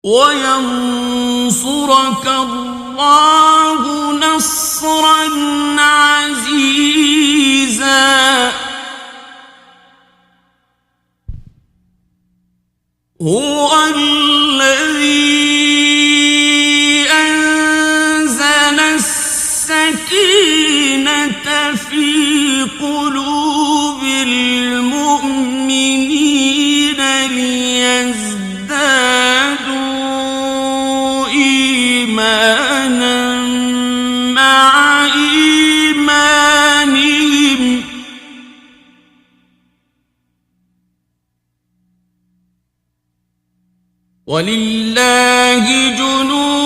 وينصرك الله نصرا عزيزا. هو الذي أنزل السكينة في قلوب المؤمنين ليزدادوا إيمانا مع إيمانهم ولله جنود